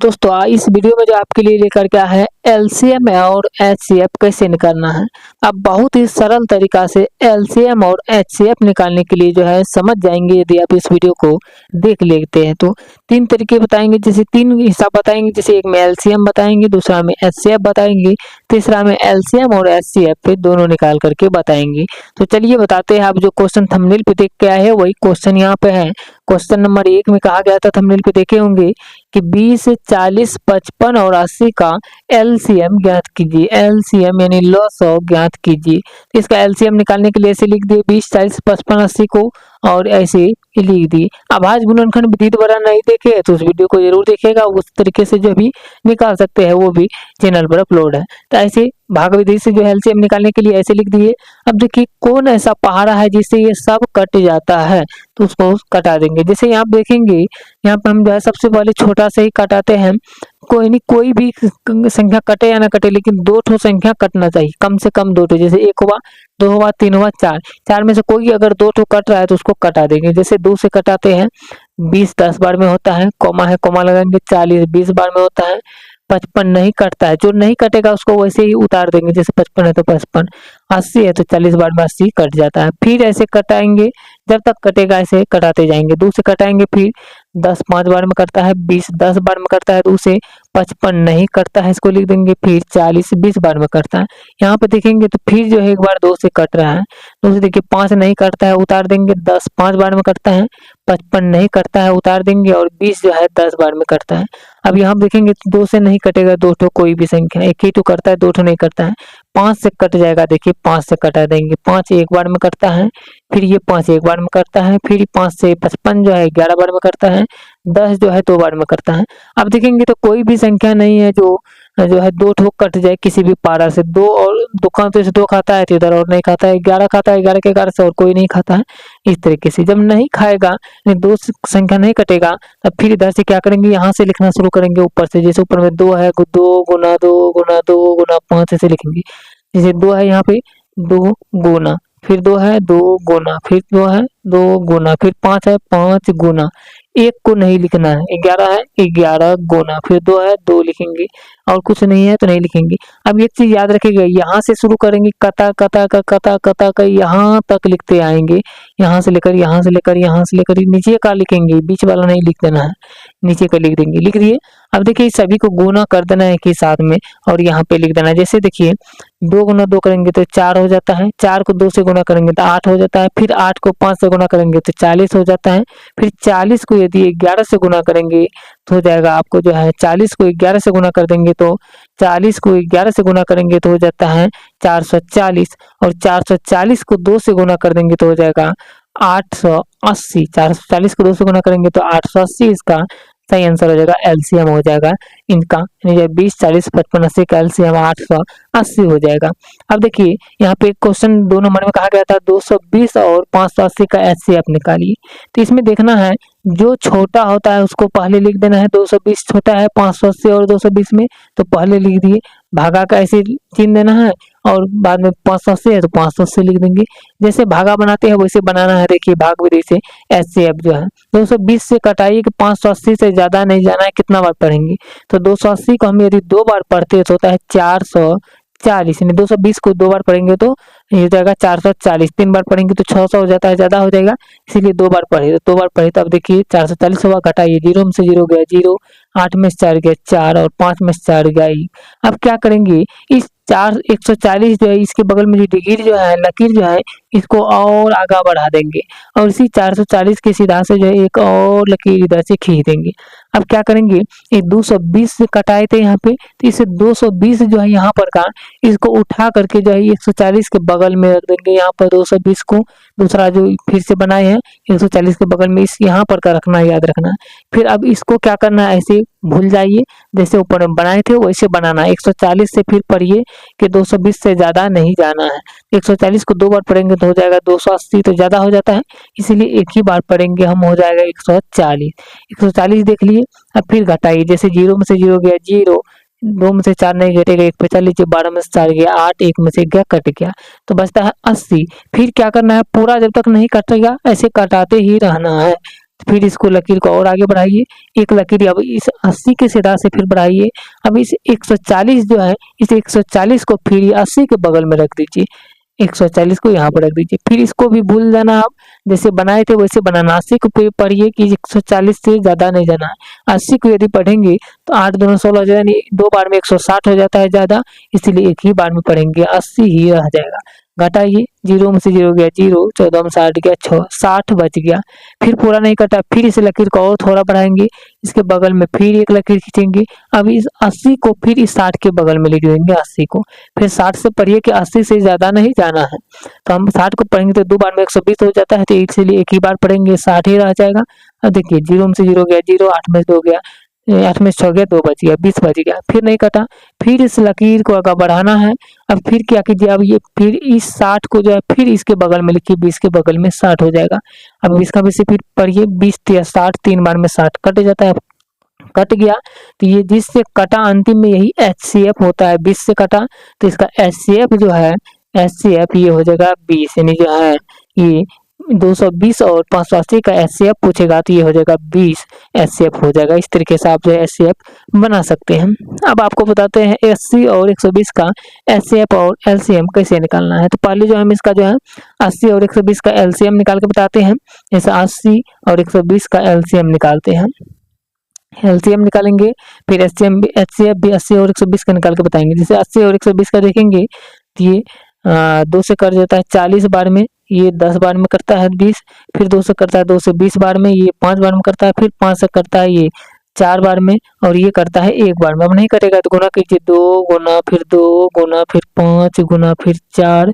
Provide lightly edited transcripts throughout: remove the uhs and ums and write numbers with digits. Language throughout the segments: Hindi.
दोस्तों इस वीडियो में जो आपके लिए लेकर के आया है एलसीएम और एचसीएफ कैसे निकालना है। आप बहुत ही सरल तरीका से एलसीएम और एचसीएफ निकालने के लिए जो है समझ जाएंगे यदि आप इस वीडियो को देख लेते हैं तो। तीन तरीके बताएंगे, जैसे तीन हिसाब बताएंगे, जैसे एक में एलसीएम बताएंगे, दूसरा में एचसीएफ बताएंगे, तीसरा में एलसीएम और एचसीएफ पे दोनों निकाल करके बताएंगे। तो चलिए बताते हैं। आप जो क्वेश्चन थंबनेल पे देख के आए हैं वही क्वेश्चन यहाँ पे है। क्वेश्चन नंबर 1 में कहा गया था, थंबनेल पे देखे होंगे कि 20, 40, 55 और 80 का एलसीएम ज्ञात कीजिए। एलसीएम यानी लॉ ज्ञात कीजिए। तो इसका एलसीएम निकालने के लिए ऐसे लिख दिए 20, 40, 55, 80 को, और ऐसे ही लिख दिए। अभाज्य गुणनखंड विधि द्वारा नहीं देखे तो उस वीडियो को जरूर देखिएगा। उस तरीके से जो भी निकाल सकते हैं वो भी चैनल पर अपलोड है। तो ऐसे भाग विधि से जो एलसीएम निकालने के लिए ऐसे लिख दिए। अब देखिए कौन ऐसा पहाड़ा है जिससे ये सब कट जाता है, तो उसको कटा देंगे। जैसे यहाँ देखेंगे, यहाँ पर हम जो है सबसे पहले छोटा से ही कटाते हैं। कोई नहीं, कोई भी संख्या कटे या ना कटे, लेकिन दो ठो संख्या कटना चाहिए, कम से कम दो ठो। जैसे 1 हुआ, 2 हुआ, 3 हुआ, 4। 4 में से कोई अगर दो ठो कट रहा है तो उसको कटा देंगे। जैसे 2 से कटाते हैं, 20 10 बार में होता है, कॉमा है कॉमा लगाएंगे, 40 20 बार में होता है, 55 नहीं कटता है। जो नहीं कटेगा उसको वैसे ही उतार देंगे। जैसे 55 है तो 55, 80 है तो 40 बार में 80 कट जाता है। फिर ऐसे कटाएंगे, जब तक कटेगा ऐसे कटाते जाएंगे। 2 से कटाएंगे, फिर 10 5 बार में करता है, 20 10 बार में करता है, 2 से 55 नहीं करता है, इसको लिख देंगे। फिर 40 20 बार में करता है। यहाँ पे देखेंगे तो फिर जो है एक बार 2 से कट रहा है, 2 से देखिए 5 नहीं करता है, उतार देंगे। 10 5 बार में करता है, 55 नहीं करता है, उतार देंगे। और 20 जो है 10 बार में करता है। अब यहाँ देखेंगे 2 से नहीं कटेगा, दो ठो कोई भी संख्या, एक ही तो करता है, दो ठो नहीं करता है। 5 से कट जाएगा, देखिए 5 से कटा देंगे। 5 एक बार में करता है, फिर ये 5 एक बार में करता है, फिर 5 से 55 जो है 11 बार में करता है, 10 जो है 2 बार में करता है। अब देखेंगे तो कोई भी संख्या नहीं है जो है दो ठो कट जाए किसी भी पारा से। दो और दुकान तो इसे 2 खाता है तो इधर और नहीं खाता है, 11 खाता है, 11 के 11 से और कोई नहीं खाता है। इस तरीके से जब नहीं खाएगा, दो संख्या नहीं कटेगा, तब फिर इधर से क्या करेंगे, यहाँ से लिखना शुरू करेंगे ऊपर से। जैसे ऊपर में 2 है, 2 गुना 2 गुना 2 गुना 5 ऐसे लिखेंगे। जैसे 2 है यहाँ पे 2 गुना, फिर 2 है 2 गुना, फिर 2 है 2 गुना, फिर 5 है 5 गुना। एक को नहीं लिखना है, 11 है 11 गुना, फिर 2 है 2 लिखेंगे, और कुछ नहीं है तो नहीं लिखेंगे। अब एक चीज याद रखिएगा, यहाँ से शुरू करेंगे, कता कता का कता कता का यहाँ तक लिखते आएंगे। यहाँ से लेकर यहाँ से लेकर यहाँ से लेकर नीचे का लिखेंगे, बीच वाला नहीं लिख देना है, नीचे का लिख देंगे। लिख दिए। अब देखिए सभी को गुना कर देना है एक ही साथ में, और यहाँ पे लिख देना है। जैसे देखिए 2 गुना 2 करेंगे तो 4 हो जाता है, 4 को 2 से गुना करेंगे तो 8 हो जाता है, फिर 8 को 5 से गुना करेंगे तो 40 हो जाता है, फिर 40 को यदि 11 से गुना करेंगे तो हो जाएगा आपको जो है 40 को 11 से गुना कर देंगे तो 40 को 11 से गुना करेंगे तो हो जाता है 440, और 440 को 2 से गुना कर देंगे तो हो जाएगा 880। 440 को 2 से गुना करेंगे तो 880 इसका सही आंसर हो जाएगा, एलसीएम हो जाएगा इनका। 20 40 55 80 का एलसीएम 880 हो जाएगा। अब देखिए यहाँ पे क्वेश्चन 2 नंबर में कहा गया था 220 और 580 का एचसीएफ निकालिए। तो इसमें देखना है जो छोटा होता है उसको पहले लिख देना है। 220 छोटा है 580 और 220 में, तो पहले लिख दिए। भागा का ऐसे चिन्ह देना है, और बाद में 580 है तो 580 लिख देंगे। जैसे भागा बनाते हैं वैसे बनाना है। देखिए भाग विधि से एचसीएफ जो है 220 से कटाइए कि 580 से ज्यादा नहीं जाना है, कितना बार पढ़ेंगे। तो 280 को हम यदि 2 बार पढ़ते हैं तो होता है 440, यानी 220 को 2 बार पढ़ेंगे तो ये हो जाएगा 440, 3 बार पढ़ेंगे तो 600 हो जाता है, ज्यादा हो जाएगा, इसीलिए 2 बार पढ़े। तो 2 बार पढ़े तो अब देखिए 440 हुआ, घटाइए, 0 में से 0 गया 0, 8 में से 4 गया 4, और 5 में से 4 गया 1। अब क्या करेंगे, इस 140 जो है इसके बगल में जो डिग्री जो है, लकीर जो है, इसको और आगा बढ़ा देंगे, और इसी 440 के सीधा से जो है एक और लकीर इधर से खींच देंगे। अब क्या करेंगे, ये 220 से कटाए थे यहाँ पे, तो इसे 220 जो है यहाँ पर का, इसको उठा करके जो है 140 के बगल में रख देंगे। यहाँ पर 220 को दूसरा जो फिर से बनाए हैं 140 के बगल में इस यहाँ पर का रखना है, याद रखना। फिर अब इसको क्या करना है, ऐसे भूल जाइए, जैसे ऊपर में बनाए थे वैसे बनाना है। 140 से फिर पढ़िए कि 220 से ज्यादा नहीं जाना है। 140 को 2 बार पढ़ेंगे तो हो जाएगा 280, तो ज्यादा हो जाता है, इसीलिए एक ही बार पढ़ेंगे हम, हो जाएगा 140। 140 देख लिए। अब फिर घटाइए, जैसे 0 में से 0 गया 0, 2 में से 4 नहीं घटेगा, 1 पे 4 लीजिए, 12 में से 4 गया 8, 1 में से गया कट गया, तो बचता है 80। फिर क्या करना है, पूरा जब तक नहीं कटेगा ऐसे कटाते ही रहना है। फिर इसको लकीर को और आगे बढ़ाइए, एक लकीर अब इस 80 के सीधा से फिर बढ़ाइए। अब इस 140 जो है, इस 140 को फिर 80 के बगल में रख दीजिए, 140 को यहाँ पर रख दीजिए। फिर इसको भी भूल जाना, आप जैसे बनाए थे वैसे बनाना। 80 को फिर पढ़िए कि 140 से ज़्यादा नहीं जाना है। 80 को यदि पढ़ेंगे तो 8 दूनी 16 हो जाएगा, दो बार में 160 हो जाता है ज़्यादा, इसीलिए एक ही बार में पढ़ेंगे, 80 ही रह जाएगा। घटाइए, 0 में से 0 गया 0, 14 में से 8 गया 6, 60 बच गया। फिर पूरा नहीं कटा, फिर इस लकीर को और थोड़ा बढ़ाएंगे, इसके बगल में फिर एक लकीर खींचेंगे। अब इस 80 को फिर इस 60 के बगल में लिख देंगे, 80 को फिर 60 से पढ़िए कि 80 से ज़्यादा नहीं जाना है। तो हम 60 को पढ़ेंगे तो दो बार में 120 हो जाता है, तो इसीलिए एक ही बार पढ़ेंगे, 60 ही रह जाएगा। अब देखिए 0 में से 0 गया 0, 8 में से 2 गया, 8 में 6 गया 2 बच गया, 20 बच गया। फिर नहीं कटा, फिर इस लकीर को आगे बढ़ाना है। अब फिर क्या कीजिए, अब ये फिर इस 60 को जो है फिर इसके बगल में लिखिए, 20 के बगल में 60 हो जाएगा। अब इसका भी से फिर पढ़िए, 20 या 60, 3 बार में 60 कट जाता है, कट गया। तो ये जिससे कटा अंतिम में यही HCF होता है, 20 से कटा तो इसका HCF जो है, HCF ये हो जाएगा 20, यानी जो है ये 220 और 580 का HCF पूछेगा तो ये हो जाएगा 20 HCF हो जाएगा। इस तरीके से आप जो है HCF बना सकते हैं। अब आपको बताते हैं 80 और 120 का HCF और LCM कैसे निकालना है। तो पहले जो हम इसका जो है 80 और 120 का LCM निकाल के बताते हैं। जैसे 80 और 120 का LCM निकालते हैं, LCM निकालेंगे, फिर HCF भी 80 और 120 का निकाल के बताएंगे। जैसे 80 और 120 का देखेंगे तो ये 2 से कर जाता है 40 बार में, ये 10 बार में करता है 20, फिर 2 से करता है 2 से 20 बार में, ये 5 बार में करता है, फिर 5 से करता है ये 4 बार में, और ये करता है 1 बार में। अब नहीं करेगा तो गुना कीजिए, 2 गुना फिर 2 गुना फिर 5 गुना फिर 4,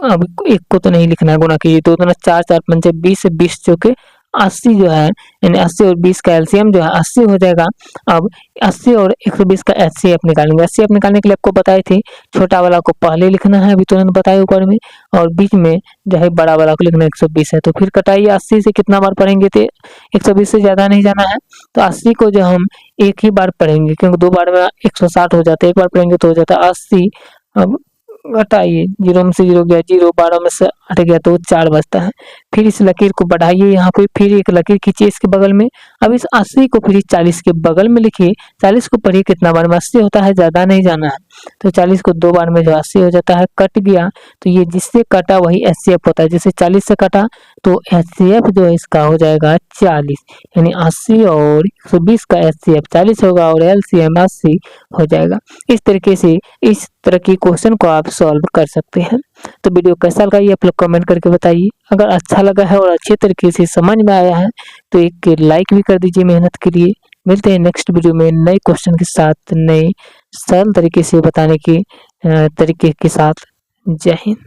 अब एक को तो नहीं लिखना है, गुना कीजिए, 2 दूना 4, 4 पंचे 20, 20 चौके 80 जो है, यानी 80 और 20 का LCM जो है 80 हो जाएगा। अब 80 और 120 का HCF निकालेंगे। HCF निकालने के लिए आपको बताए थे, छोटा वाला को पहले लिखना है, अभी तुरंत बताए ऊपर में, और बीच में जो है बड़ा वाला को लिखना 120 है। तो फिर कटाइए, 80 से कितना बार पढ़ेंगे तो 120 से ज़्यादा नहीं जाना है। तो 80 को जो हम एक ही बार पढ़ेंगे, क्योंकि 2 बार में 160 हो जाता है, एक बार पढ़ेंगे तो हो जाता है 80। अब घटाइए, 0 में से 0 गया 0, 12 में से 8 गया तो 4 बचता है। फिर इस लकीर को बढ़ाइए, यहाँ पे फिर एक लकीर खींचिए इसके बगल में। अब इस 80 को फिर 40 के बगल में लिखिए, 40 को पढ़िए कितना बार में 80 होता है, ज़्यादा नहीं जाना है। तो 40 को 2 बार में जो 80 हो जाता है, कट गया। तो ये जिससे कटा वही HCF होता है। जैसे 40 से कटा तो HCF जो है इसका हो जाएगा 40, यानी 80 और 120 का HCF 40 होगा और LCM 80 हो जाएगा। इस तरीके से इस तरह की क्वेश्चन को आप सॉल्व कर सकते हैं। तो वीडियो कैसा लगा ये आप लोग कमेंट करके बताइए। अगर अच्छा लगा है और अच्छे तरीके से समझ में आया है तो एक लाइक भी कर दीजिए मेहनत के लिए। मिलते हैं नेक्स्ट वीडियो में नए क्वेश्चन के साथ, नए सरल तरीके से बताने के तरीके के साथ। जय हिंद।